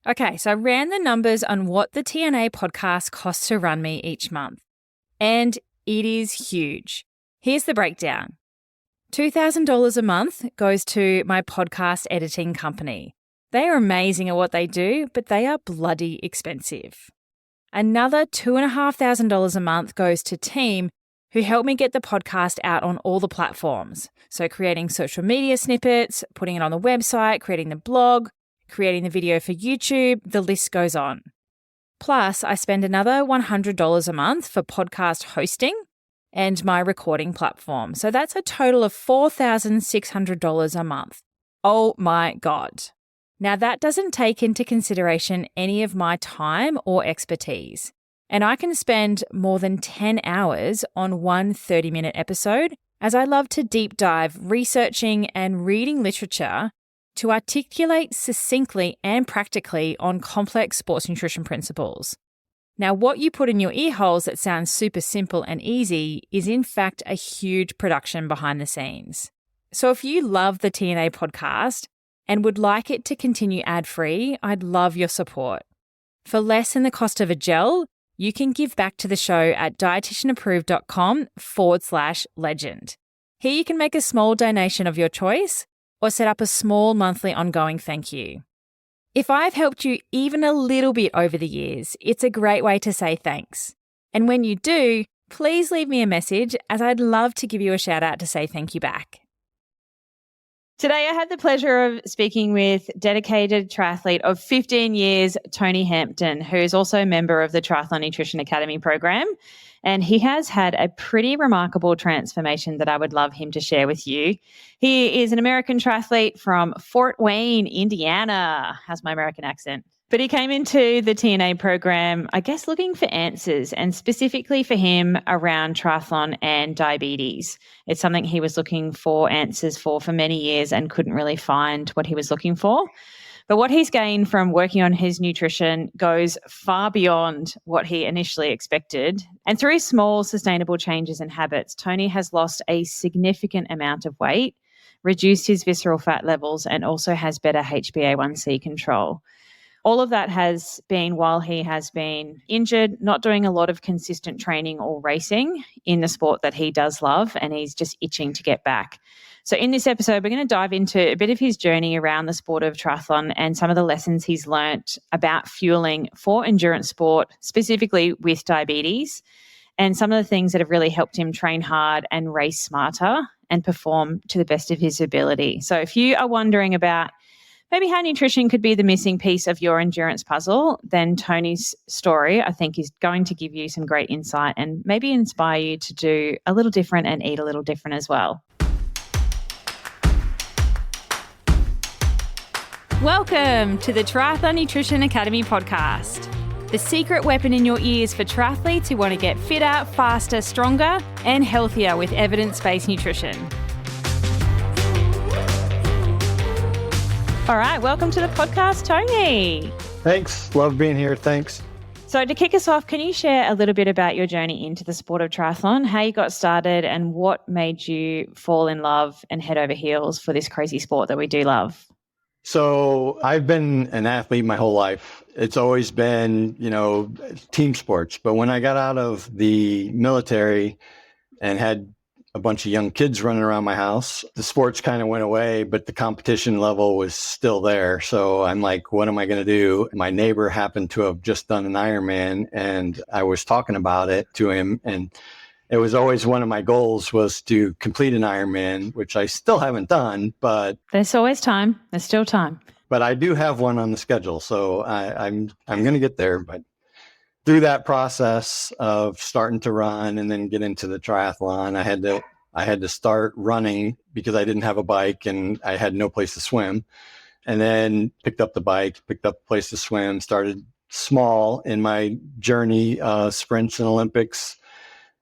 Okay, so I ran the numbers on what the TNA podcast costs to run me each month, and it is huge. Here's the breakdown. $2,000 a month goes to my podcast editing company. They are amazing at what they do, but they are bloody expensive. Another $2,500 a month goes to team who help me get the podcast out on all the platforms. So creating social media snippets, putting it on the website, creating the blog, creating the video for YouTube, the list goes on. Plus, I spend another $100 a month for podcast hosting and my recording platform. So that's a total of $4,600 a month. Oh my God. Now that doesn't take into consideration any of my time or expertise. And I can spend more than 10 hours on one 30-minute episode, as I love to deep dive researching and reading literature to articulate succinctly and practically on complex sports nutrition principles. Now, what you put in your ear holes that sounds super simple and easy is in fact a huge production behind the scenes. So if you love the TNA podcast and would like it to continue ad-free, I'd love your support. For less than the cost of a gel, you can give back to the show at dietitianapproved.com/legend. Here you can make a small donation of your choice or set up a small monthly ongoing thank you. If I've helped you even a little bit over the years, it's a great way to say thanks. And when you do, please leave me a message, as I'd love to give you a shout out to say thank you back. Today, I had the pleasure of speaking with dedicated triathlete of 15 years, Tony Hampton, who is also a member of the Triathlon Nutrition Academy program. And he has had a pretty remarkable transformation that I would love him to share with you. He is an American triathlete from Fort Wayne, Indiana. How's my American accent? But he came into the TNA program, I guess, looking for answers, and specifically for him around triathlon and diabetes. It's something he was looking for answers for many years and couldn't really find what he was looking for. But what he's gained from working on his nutrition goes far beyond what he initially expected. And through small, sustainable changes in habits, Tony has lost a significant amount of weight, reduced his visceral fat levels, and also has better HbA1c control. All of that has been while he has been injured, not doing a lot of consistent training or racing in the sport that he does love, and he's just itching to get back. So in this episode, we're going to dive into a bit of his journey around the sport of triathlon and some of the lessons he's learnt about fueling for endurance sport, specifically with diabetes, and some of the things that have really helped him train hard and race smarter and perform to the best of his ability. So if you are wondering about maybe how nutrition could be the missing piece of your endurance puzzle, then Tony's story, I think, is going to give you some great insight and maybe inspire you to do a little different and eat a little different as well. Welcome to the Triathlon Nutrition Academy podcast, the secret weapon in your ears for triathletes who want to get fitter, faster, stronger, and healthier with evidence-based nutrition. All right, welcome to the podcast, Tony. Thanks. Love being here. Thanks. So to kick us off, can you share a little bit about your journey into the sport of triathlon, how you got started and what made you fall in love and head over heels for this crazy sport that we do love? So I've been an athlete my whole life. It's always been, team sports. But when I got out of the military and had a bunch of young kids running around my house, the sports kind of went away, but the competition level was still there. So I'm like, what am I going to do? My neighbor happened to have just done an Ironman, and I was talking about it to him. And it was always one of my goals was to complete an Ironman, which I still haven't done, but there's always time. There's still time. But I do have one on the schedule. So I'm going to get there. But through that process of starting to run and then get into the triathlon, I had to start running because I didn't have a bike and I had no place to swim. And then picked up the bike, picked up a place to swim, started small in my journey, sprints and Olympics,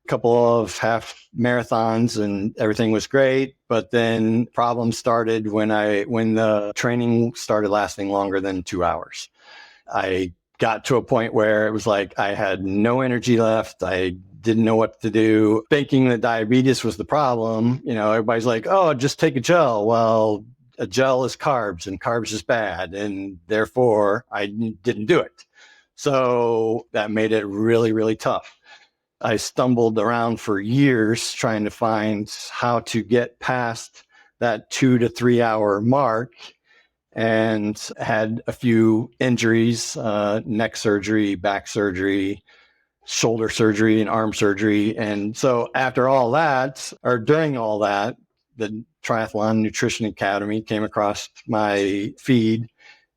a couple of half marathons, and everything was great. But then problems started when the training started lasting longer than 2 hours. I got to a point where it was like I had no energy left. I didn't know what to do, thinking that diabetes was the problem. Everybody's like, oh, just take a gel. Well, a gel is carbs and carbs is bad. And therefore I didn't do it. So that made it really, really tough. I stumbled around for years trying to find how to get past that 2 to 3 hour mark, and had a few injuries, neck surgery, back surgery, shoulder surgery, and arm surgery. And so after all that, or during all that, the Triathlon Nutrition Academy came across my feed,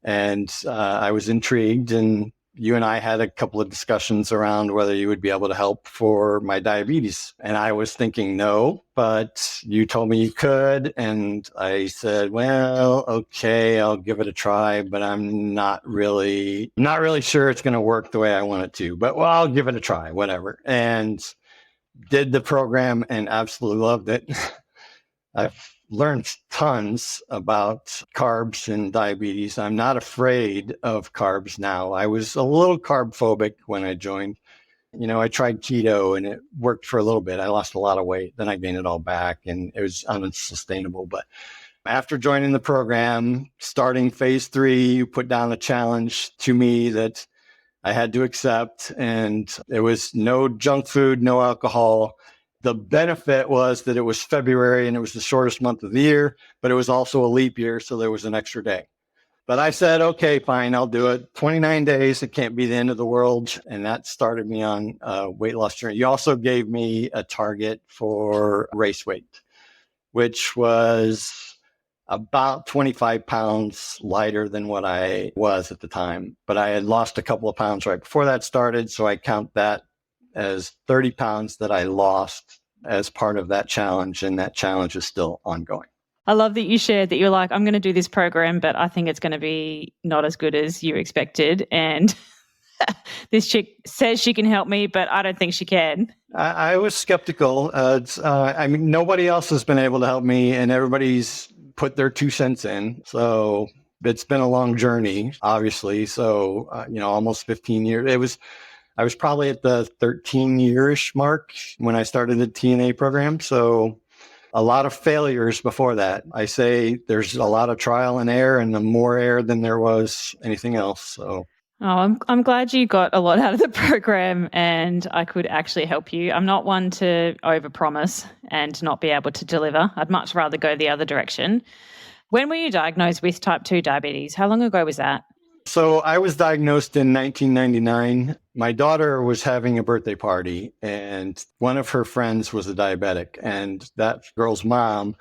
and I was intrigued, and you and I had a couple of discussions around whether you would be able to help for my diabetes. And I was thinking no, but you told me you could. And I said, well, okay, I'll give it a try, but I'm not really sure it's going to work the way I want it to, but well, I'll give it a try, whatever. And did the program and absolutely loved it. I've learned tons about carbs and diabetes. I'm not afraid of carbs now. I was a little carb phobic when I joined. I tried keto and it worked for a little bit. I lost a lot of weight. Then I gained it all back and it was unsustainable. But after joining the program, starting phase 3, you put down a challenge to me that I had to accept. And it was no junk food, no alcohol. The benefit was that it was February and it was the shortest month of the year, but it was also a leap year. So there was an extra day. But I said, okay, fine, I'll do it. 29 days, it can't be the end of the world. And that started me on a weight loss journey. You also gave me a target for race weight, which was about 25 pounds lighter than what I was at the time. But I had lost a couple of pounds right before that started. So I count that as 30 pounds that I lost as part of that challenge. And that challenge is still ongoing. I love that you shared that you're like, I'm going to do this program, but I think it's going to be not as good as you expected. And this chick says she can help me, but I don't think she can. I was skeptical. Nobody else has been able to help me, and everybody's put their 2 cents in. So it's been a long journey, obviously. So, almost 15 years. I was probably at the 13-year-ish mark when I started the TNA program. So a lot of failures before that. I say there's a lot of trial and error, and more error than there was anything else. So. I'm glad you got a lot out of the program and I could actually help you. I'm not one to overpromise and not be able to deliver. I'd much rather go the other direction. When were you diagnosed with type 2 diabetes? How long ago was that? So I was diagnosed in 1999. My daughter was having a birthday party and one of her friends was a diabetic, and that girl's mom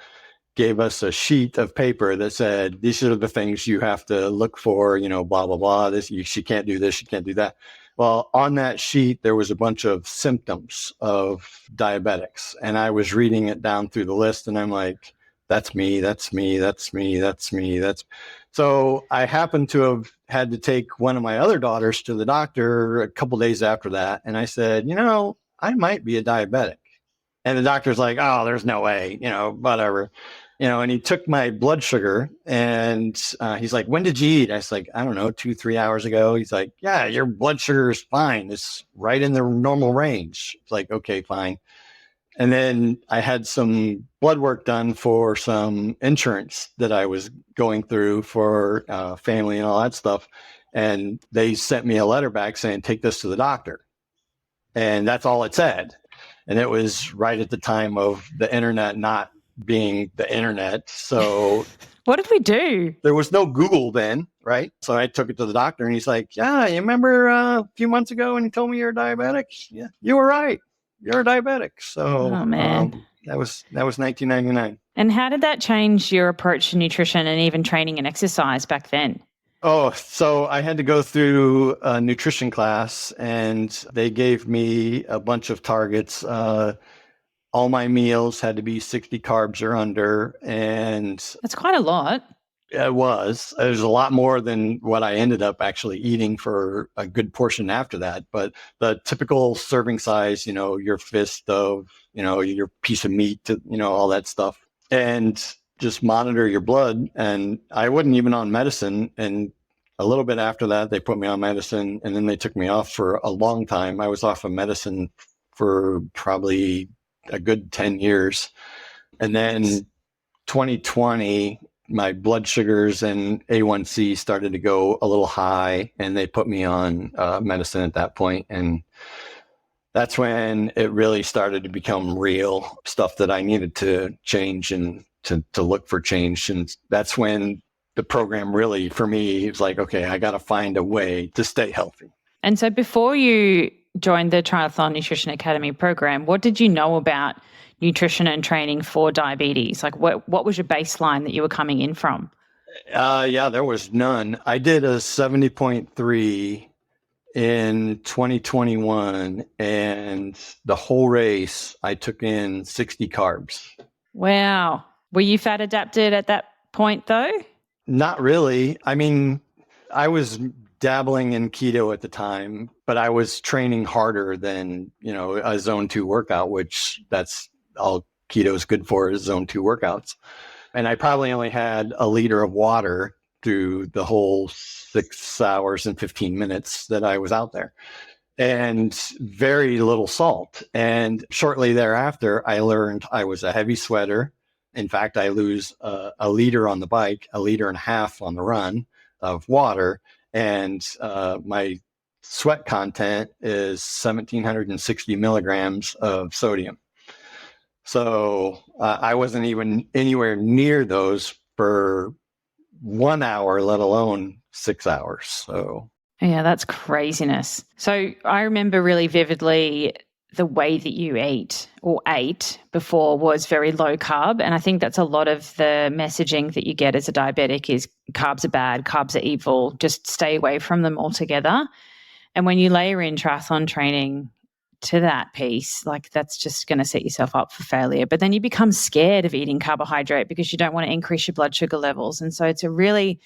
gave us a sheet of paper that said, these are the things you have to look for, blah, blah, blah. She can't do this, she can't do that. Well, on that sheet, there was a bunch of symptoms of diabetics. And I was reading it down through the list and I'm like, that's me, that's me, that's me, that's me, that's. So I happened to have had to take one of my other daughters to the doctor a couple days after that. And I said, I might be a diabetic. And the doctor's like, oh, there's no way, whatever. And he took my blood sugar and he's like, when did you eat? I was like, I don't know, 2-3 hours ago. He's like, yeah, your blood sugar is fine. It's right in the normal range. It's like, okay, fine. And then I had some blood work done for some insurance that I was going through for family and all that stuff. And they sent me a letter back saying, take this to the doctor. And that's all it said. And it was right at the time of the internet not being the internet. So what did we do? There was no Google then, right? So I took it to the doctor and he's like, yeah, you remember a few months ago when you told me you're a diabetic? Yeah, you were right. You're a diabetic. So oh, man. That was 1999. And how did that change your approach to nutrition and even training and exercise back then? Oh, so I had to go through a nutrition class and they gave me a bunch of targets. All my meals had to be 60 carbs or under. And that's quite a lot. It was a lot more than what I ended up actually eating for a good portion after that. But the typical serving size, your fist of, your piece of meat, all that stuff. And just monitor your blood. And I wasn't even on medicine. And a little bit after that, they put me on medicine and then they took me off for a long time. I was off of medicine for probably a good 10 years. And then 2020 my blood sugars and A1C started to go a little high, and they put me on medicine at that point. And that's when it really started to become real stuff that I needed to change and to look for change. And that's when the program really, for me, was like, okay, I got to find a way to stay healthy. And so before you joined the Triathlon Nutrition Academy program, what did you know about nutrition and training for diabetes? Like what was your baseline that you were coming in from? Yeah, there was none. I did a 70.3 in 2021, and the whole race, I took in 60 carbs. Wow. Were you fat adapted at that point though? Not really. I mean, I was dabbling in keto at the time, but I was training harder than, a zone 2 workout, which that's all keto is good for, is zone 2 workouts. And I probably only had a liter of water through the whole 6 hours and 15 minutes that I was out there, and very little salt. And shortly thereafter, I learned I was a heavy sweater. In fact, I lose a liter on the bike, a liter and a half on the run of water. And my sweat content is 1,760 milligrams of sodium. So I wasn't even anywhere near those for 1 hour, let alone 6 hours. So yeah, that's craziness. So I remember really vividly the way that you ate before was very low carb. And I think that's a lot of the messaging that you get as a diabetic is carbs are bad, carbs are evil, just stay away from them altogether. And when you layer in triathlon training to that piece, like that's just going to set yourself up for failure. But then you become scared of eating carbohydrate because you don't want to increase your blood sugar levels. And so it's a really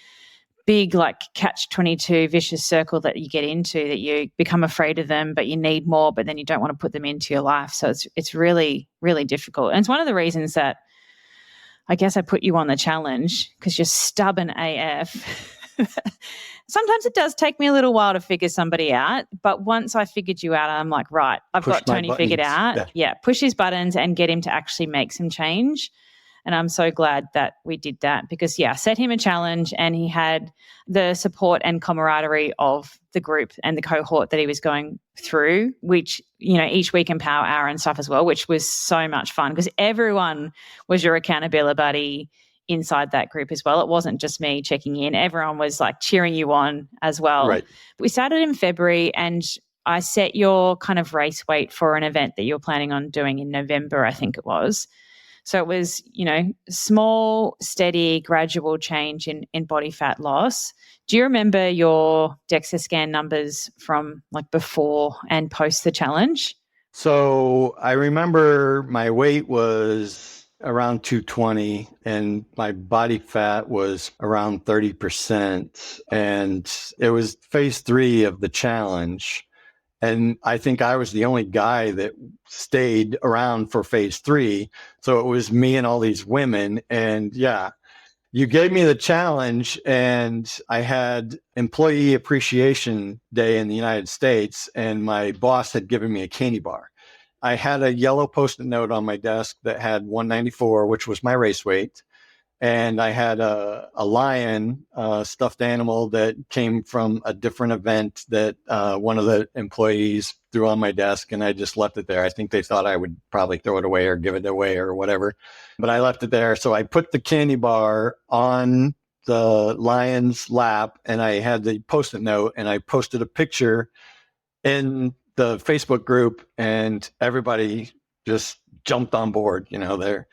big catch-22 vicious circle that you get into, that you become afraid of them, but you need more, but then you don't want to put them into your life. So it's really, really difficult. And it's one of the reasons that I guess I put you on the challenge, because you're stubborn AF. Sometimes it does take me a little while to figure somebody out, but once I figured you out, I'm like, right, I've got Tony figured out. Yeah, push his buttons and get him to actually make some change. And I'm so glad that we did that because, I set him a challenge and he had the support and camaraderie of the group and the cohort that he was going through, which, each week in Power Hour and stuff as well, which was so much fun because everyone was your accountability buddy inside that group as well. It wasn't just me checking in. Everyone was cheering you on as well. Right. We started in February and I set your kind of race weight for an event that you were planning on doing in November, I think it was. So it was, small, steady, gradual change in body fat loss. Do you remember your DEXA scan numbers from before and post the challenge? So I remember my weight was around 220 and my body fat was around 30%. And it was phase 3 of the challenge. And I think I was the only guy that stayed around for phase 3. So it was me and all these women. And you gave me the challenge, and I had Employee Appreciation Day in the United States, and my boss had given me a candy bar. I had a yellow Post-it note on my desk that had 194, which was my race weight. And I had a lion stuffed animal that came from a different event that one of the employees threw on my desk, and I just left it there. I think they thought I would probably throw it away or give it away or whatever, but I left it there. So I put the candy bar on the lion's lap, and I had the Post-it note, and I posted a picture in the Facebook group, and everybody just jumped on board, there.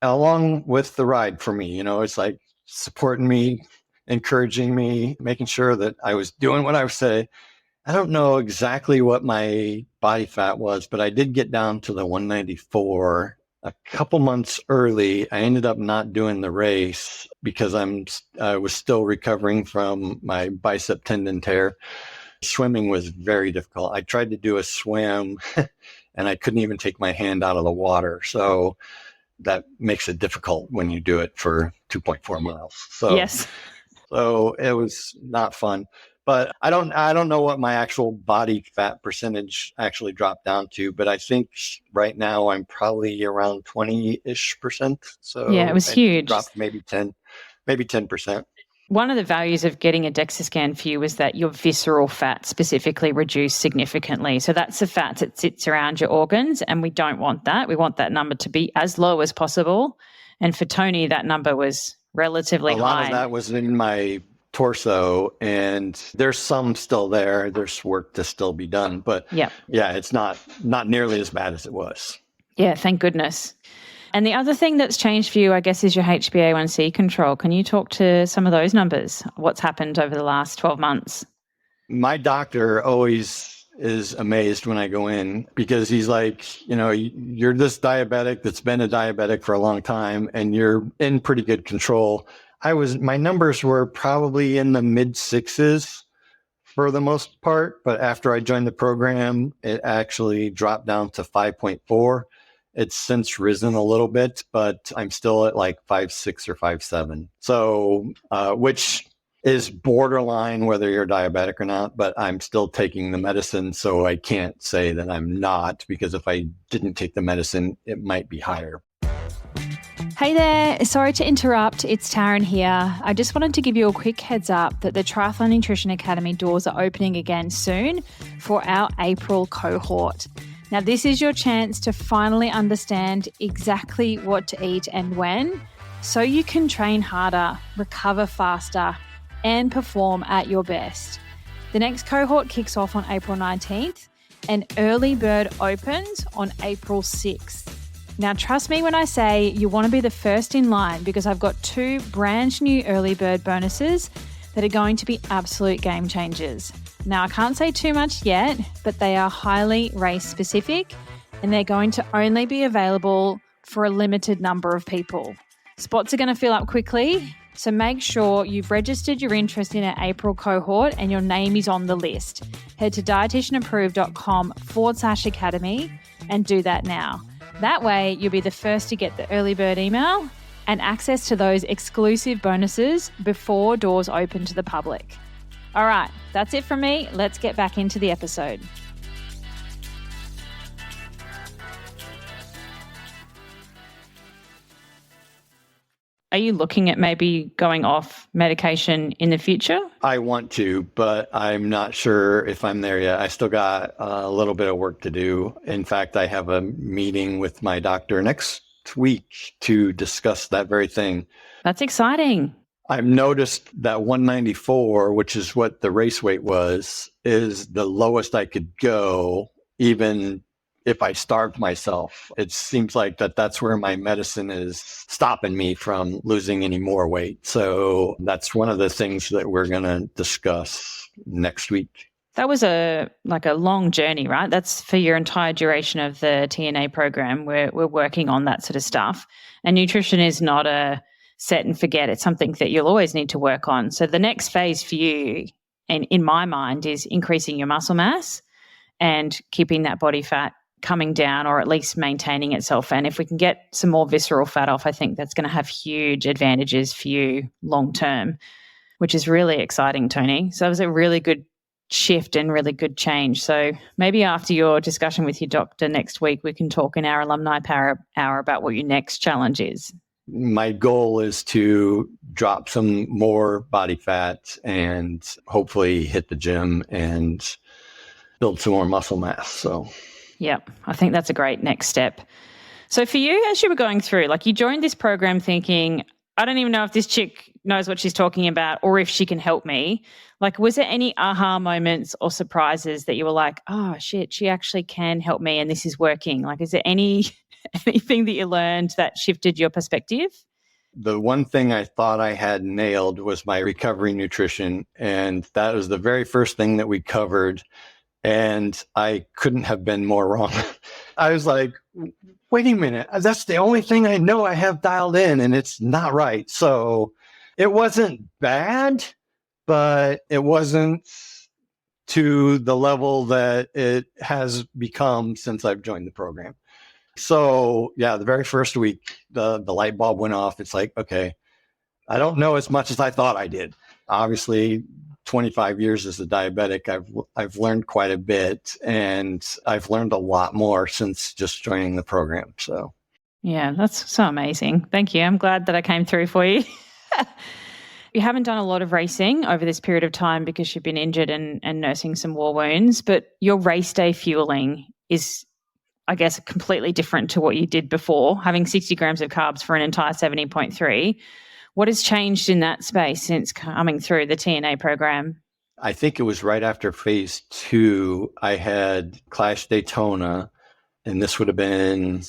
Along with the ride for me, it's like supporting me, encouraging me, making sure that I was doing what I was saying. I don't know exactly what my body fat was, but I did get down to the 194 a couple months early. I ended up not doing the race because I was still recovering from my bicep tendon tear. Swimming was very difficult. I tried to do a swim and I couldn't even take my hand out of the water. So that makes it difficult when you do it for 2.4 miles. So, yes. So it was not fun, but I don't know what my actual body fat percentage actually dropped down to, but I think right now I'm probably around 20-ish%. So yeah, it was huge. Dropped maybe 10. maybe 10%. One of the values of getting a DEXA scan for you was that your visceral fat specifically reduced significantly. So that's the fat that sits around your organs, and we don't want that. We want that number to be as low as possible. And for Tony, that number was relatively high. A lot of that was in my torso, and there's some still there. There's work to still be done, but yeah, it's not nearly as bad as it was. Yeah, thank goodness. And the other thing that's changed for you, I guess, is your HbA1c control. Can you talk to some of those numbers? What's happened over the last 12 months? My doctor always is amazed when I go in because he's like, you're this diabetic that's been a diabetic for a long time and you're in pretty good control. My numbers were probably in the mid 6s for the most part, but after I joined the program, it actually dropped down to 5.4. It's since risen a little bit, but I'm still at like 5.6 or 5.7. So, which is borderline whether you're diabetic or not, but I'm still taking the medicine. So I can't say that I'm not, because if I didn't take the medicine, it might be higher. Hey there, sorry to interrupt, it's Taryn here. I just wanted to give you a quick heads up that the Triathlon Nutrition Academy doors are opening again soon for our April cohort. Now, this is your chance to finally understand exactly what to eat and when, so you can train harder, recover faster, and perform at your best. The next cohort kicks off on April 19th, and early bird opens on April 6th. Now, trust me when I say you want to be the first in line, because I've got 2 brand new early bird bonuses that are going to be absolute game changers. Now, I can't say too much yet, but they are highly race specific and they're going to only be available for a limited number of people. Spots are going to fill up quickly, so make sure you've registered your interest in our April cohort and your name is on the list. Head to dietitianapproved.com/academy and do that now. That way, you'll be the first to get the early bird email and access to those exclusive bonuses before doors open to the public. All right, that's it from me. Let's get back into the episode. Are you looking at maybe going off medication in the future? I want to, but I'm not sure if I'm there yet. I still got a little bit of work to do. In fact, I have a meeting with my doctor next week to discuss that very thing. That's exciting. I've noticed that 194, which is what the race weight was, is the lowest I could go, even if I starved myself. It seems like that's where my medicine is stopping me from losing any more weight. So that's one of the things that we're going to discuss next week. That was a long journey, right? That's for your entire duration of the TNA program. We're working on that sort of stuff. And nutrition is not a set and forget. It's something that you'll always need to work on. So the next phase for you, and in my mind, is increasing your muscle mass and keeping that body fat coming down, or at least maintaining itself. And if we can get some more visceral fat off, I think that's going to have huge advantages for you long term, which is really exciting, Tony. So it was a really good shift and really good change. So maybe after your discussion with your doctor next week, we can talk in our alumni power hour about what your next challenge is. My goal is to drop some more body fat and hopefully hit the gym and build some more muscle mass. So, yeah, I think that's a great next step. So for you, as you were going through, you joined this program thinking, I don't even know if this chick knows what she's talking about or if she can help me. Was there any aha moments or surprises that you were like, oh shit, she actually can help me and this is working? Is there anything that you learned that shifted your perspective? The one thing I thought I had nailed was my recovery nutrition. And that was the very first thing that we covered. And I couldn't have been more wrong. I was like, wait a minute, that's the only thing I know I have dialed in and it's not right. So it wasn't bad, but it wasn't to the level that it has become since I've joined the program. So yeah, the very first week, the light bulb went off. It's like, okay, I don't know as much as I thought I did. Obviously, 25 years as a diabetic, I've learned quite a bit, and I've learned a lot more since just joining the program. So yeah, that's so amazing. Thank you. I'm glad that I came through for you. you haven't done a lot of racing over this period of time because you've been injured and nursing some war wounds, but your race day fueling is, I guess, completely different to what you did before, having 60 grams of carbs for an entire 70.3. What has changed in that space since coming through the TNA program? I think it was right after phase 2, I had Clash Daytona, and this would have been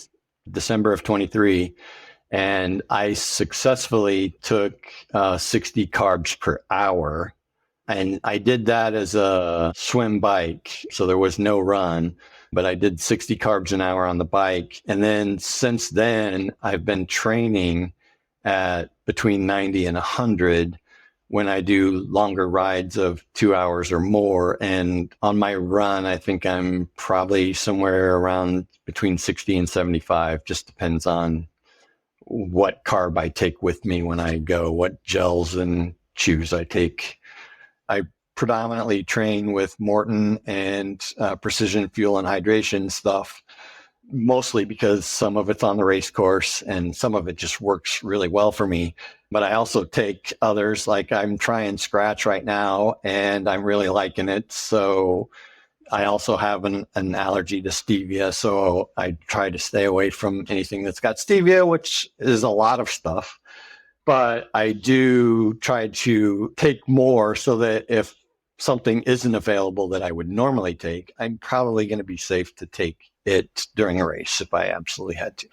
December of 23. And I successfully took 60 carbs per hour. And I did that as a swim bike. So there was no run, but I did 60 carbs an hour on the bike. And then since then, I've been training at between 90 and 100 when I do longer rides of 2 hours or more. And on my run, I think I'm probably somewhere around between 60 and 75, just depends on what carb I take with me when I go, what gels and chews I take. I predominantly train with Morton and Precision Fuel and Hydration stuff, mostly because some of it's on the race course and some of it just works really well for me. But I also take others, like I'm trying Scratch right now and I'm really liking it. So I also have an allergy to stevia. So I try to stay away from anything that's got stevia, which is a lot of stuff. But I do try to take more so that if something isn't available that I would normally take, I'm probably going to be safe to take it during a race if I absolutely had to.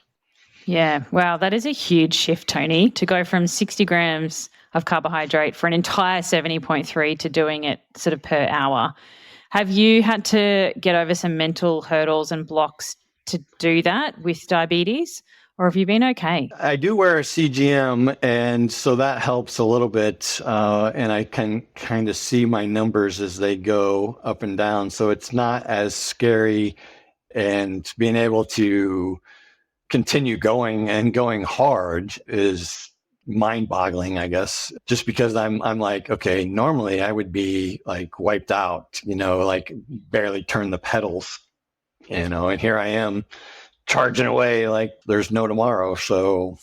Yeah. Wow. That is a huge shift, Tony, to go from 60 grams of carbohydrate for an entire 70.3 to doing it sort of per hour. Have you had to get over some mental hurdles and blocks to do that with diabetes, or have you been okay? I do wear a CGM, and so that helps a little bit. And I can kind of see my numbers as they go up and down. So it's not as scary, and being able to continue going and going hard is mind-boggling, I guess, just because I'm like, okay, normally I would be like wiped out, like barely turn the pedals, and here I am charging away like there's no tomorrow. So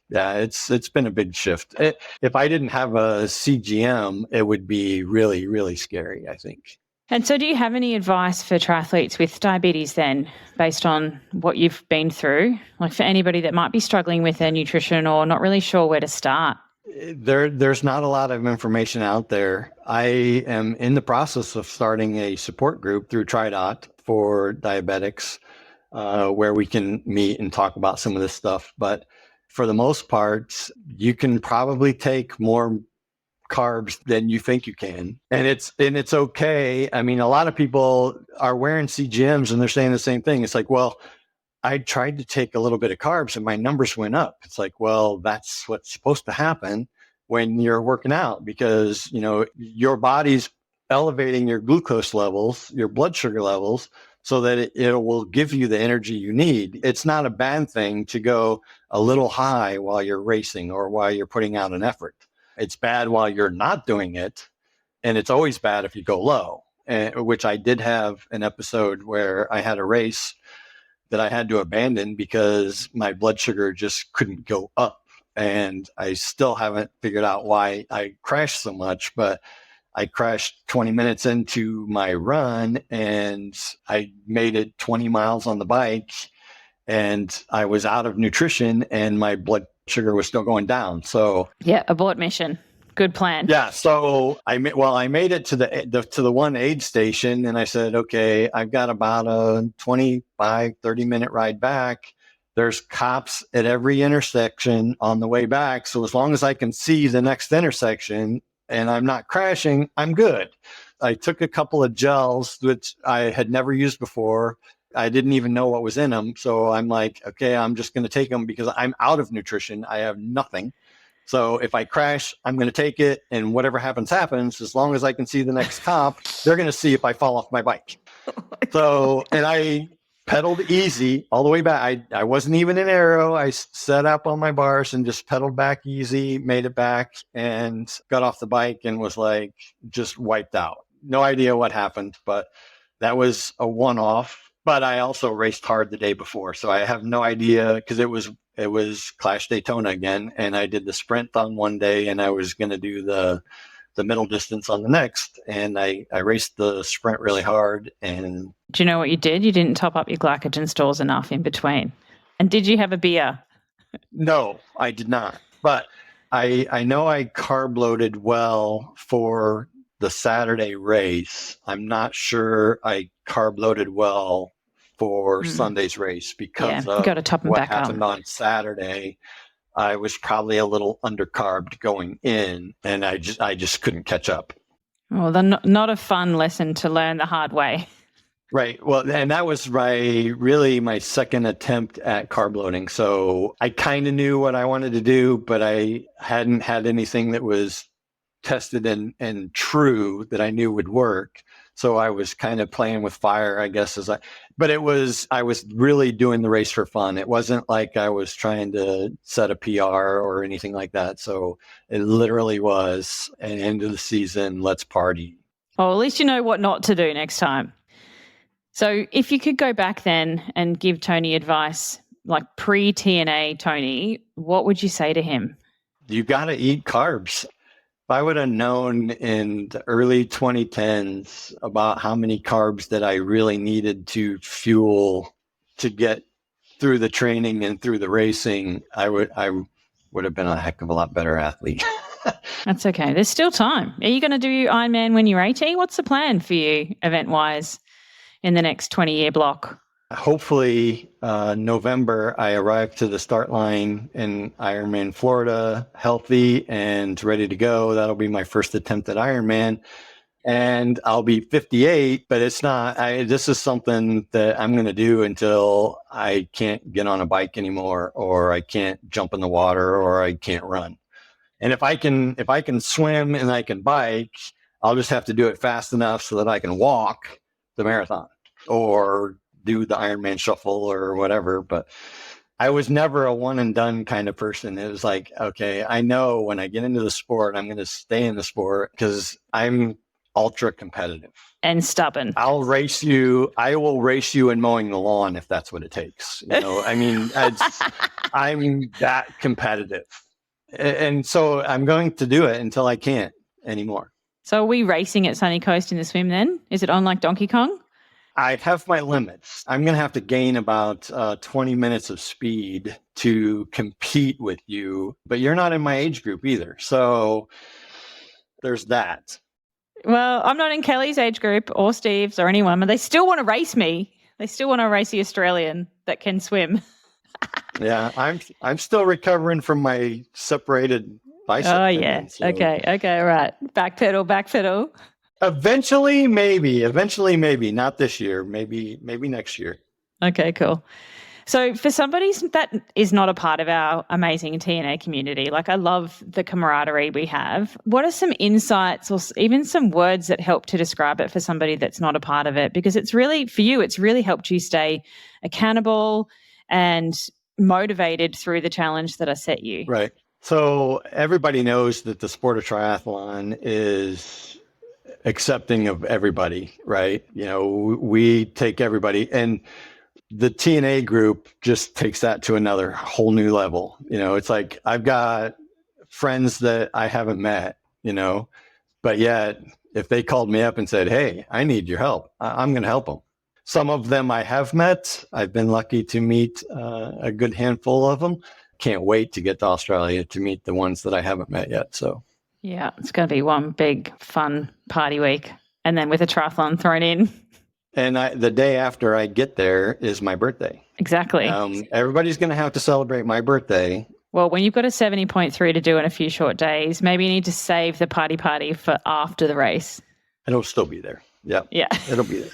yeah, it's been a big shift. If I didn't have a CGM, it would be really, really scary, I think. And so do you have any advice for triathletes with diabetes then, based on what you've been through? Like for anybody that might be struggling with their nutrition or not really sure where to start? There's not a lot of information out there. I am in the process of starting a support group through TriDot for diabetics, where we can meet and talk about some of this stuff. But for the most part, you can probably take more carbs than you think you can. And it's okay. I mean, a lot of people are wearing CGMs and they're saying the same thing. It's like, well, I tried to take a little bit of carbs and my numbers went up. It's like, well, that's what's supposed to happen when you're working out, because, your body's elevating your glucose levels, your blood sugar levels, so that it will give you the energy you need. It's not a bad thing to go a little high while you're racing or while you're putting out an effort. It's bad while you're not doing it, and it's always bad if you go low, which I did have an episode where I had a race that I had to abandon because my blood sugar just couldn't go up. And I still haven't figured out why I crashed so much, but I crashed 20 minutes into my run and I made it 20 miles on the bike and I was out of nutrition and my blood sugar was still going down. So yeah, abort mission. Good plan. Yeah. So I made it to the one aid station and I said, okay, I've got about a 25, 30 minute ride back. There's cops at every intersection on the way back. So as long as I can see the next intersection and I'm not crashing, I'm good. I took a couple of gels, which I had never used before. I didn't even know what was in them. So I'm like, okay, I'm just going to take them because I'm out of nutrition. I have nothing. So if I crash, I'm going to take it. And whatever happens, happens. As long as I can see the next cop, they're going to see if I fall off my bike. And I pedaled easy all the way back. I wasn't even in aero. I set up on my bars and just pedaled back easy, made it back and got off the bike and was like just wiped out. No idea what happened, but that was a one-off. but I also raced hard the day before. So I have no idea, because it was Clash Daytona again. And I did the sprint on one day, and I was going to do the middle distance on the next. And I raced the sprint really hard. And do you know what you did? You didn't top up your glycogen stores enough in between. And did you have a beer? no, I did not. But I know I carb loaded well for the Saturday race. I'm not sure I carb loaded well for Sunday's race because you of got to top them what back happened up. on Saturday. I was probably a little undercarbed going in, and I just couldn't catch up. Well, then not a fun lesson to learn the hard way. Right. Well, and that was really my second attempt at carb loading. So I kind of knew what I wanted to do, but I hadn't had anything that was tested and true that I knew would work. So I was kind of playing with fire, I guess, but I was really doing the race for fun. It wasn't like I was trying to set a PR or anything like that. So it literally was an end of the season, let's party. Well, at least you know what not to do next time. So if you could go back then and give Tony advice, like pre-TNA Tony, what would you say to him? You got to eat carbs. If I would have known in the early 2010s about how many carbs that I really needed to fuel to get through the training and through the racing, I would have been a heck of a lot better athlete. That's okay. There's still time. Are you going to do Ironman when you're 80? What's the plan for you event-wise in the next 20-year block? Hopefully, November, I arrive to the start line in Ironman, Florida, healthy and ready to go. That'll be my first attempt at Ironman. And I'll be 58, but it's not, this is something that I'm going to do until I can't get on a bike anymore, or I can't jump in the water, or I can't run. And if I can swim and I can bike, I'll just have to do it fast enough so that I can walk the marathon or do the Ironman shuffle or whatever. But I was never a one and done kind of person. It was like, okay, I know when I get into the sport, I'm going to stay in the sport because I'm ultra competitive and stubborn. I will race you in mowing the lawn if that's what it takes. I mean, I'm that competitive. And so I'm going to do it until I can't anymore. So are we racing at Sunny Coast in the swim then? Is it on like Donkey Kong? I have my limits. I'm going to have to gain about 20 minutes of speed to compete with you, but you're not in my age group either. So there's that. Well, I'm not in Kelly's age group or Steve's or anyone, but they still want to race me. They still want to race the Australian that can swim. Yeah, I'm still recovering from my separated bicep. Oh, yeah. So Okay, all right. Backpedal. Eventually, maybe. Not this year. Maybe next year. Okay, cool. So for somebody that is not a part of our amazing TNA community, like I love the camaraderie we have, what are some insights or even some words that help to describe it for somebody that's not a part of it? Because it's really, for you, it's really helped you stay accountable and motivated through the challenge that I set you. Right. So everybody knows that the sport of triathlon is accepting of everybody, right? We take everybody, and the TNA group just takes that to another whole new level. It's like I've got friends that I haven't met, but yet if they called me up and said, hey, I need your help, I'm going to help them. Some of them I have met. I've been lucky to meet a good handful of them. Can't wait to get to Australia to meet the ones that I haven't met yet. So yeah, it's going to be one big fun party week, and then with a triathlon thrown in. And the day after I get there is my birthday. Exactly. Everybody's going to have to celebrate my birthday. Well, when you've got a 70.3 to do in a few short days, maybe you need to save the party for after the race. It'll still be there. Yep. Yeah. It'll be there.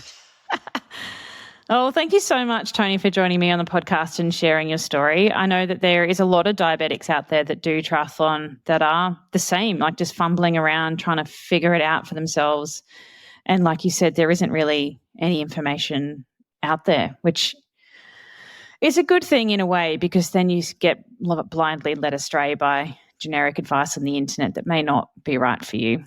Oh, thank you so much, Tony, for joining me on the podcast and sharing your story. I know that there is a lot of diabetics out there that do triathlon that are the same, like just fumbling around trying to figure it out for themselves. And like you said, there isn't really any information out there, which is a good thing in a way, because then you get blindly led astray by generic advice on the internet that may not be right for you.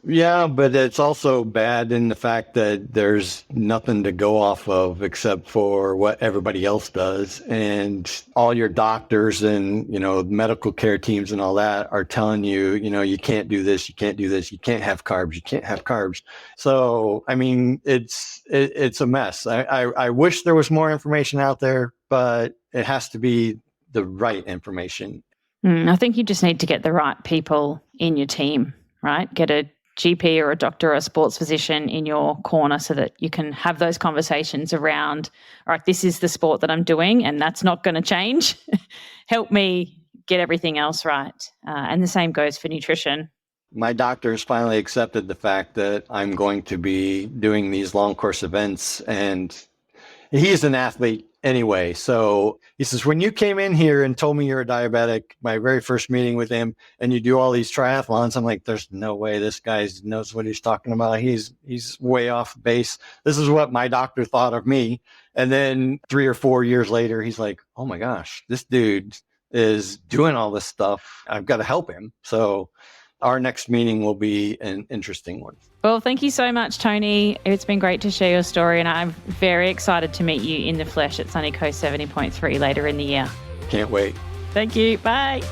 Yeah, but it's also bad in the fact that there's nothing to go off of except for what everybody else does. And all your doctors and, medical care teams and all that are telling you, you can't do this, you can't do this, you can't have carbs, you can't have carbs. So, I mean, it's a mess. I wish there was more information out there, but it has to be the right information. I think you just need to get the right people in your team, right? Get a GP or a doctor or a sports physician in your corner so that you can have those conversations around, all right, this is the sport that I'm doing and that's not going to change. Help me get everything else right. And the same goes for nutrition. My doctor has finally accepted the fact that I'm going to be doing these long course events, and he's an athlete anyway. So he says, when you came in here and told me you're a diabetic, my very first meeting with him, and you do all these triathlons, I'm like, there's no way this guy knows what he's talking about. He's way off base. This is what my doctor thought of me. And then 3 or 4 years later, he's like, oh my gosh, this dude is doing all this stuff. I've got to help him. So our next meeting will be an interesting one. Well, thank you so much, Tony. It's been great to share your story, and I'm very excited to meet you in the flesh at Sunny Coast 70.3 later in the year. Can't wait. Thank you. Bye.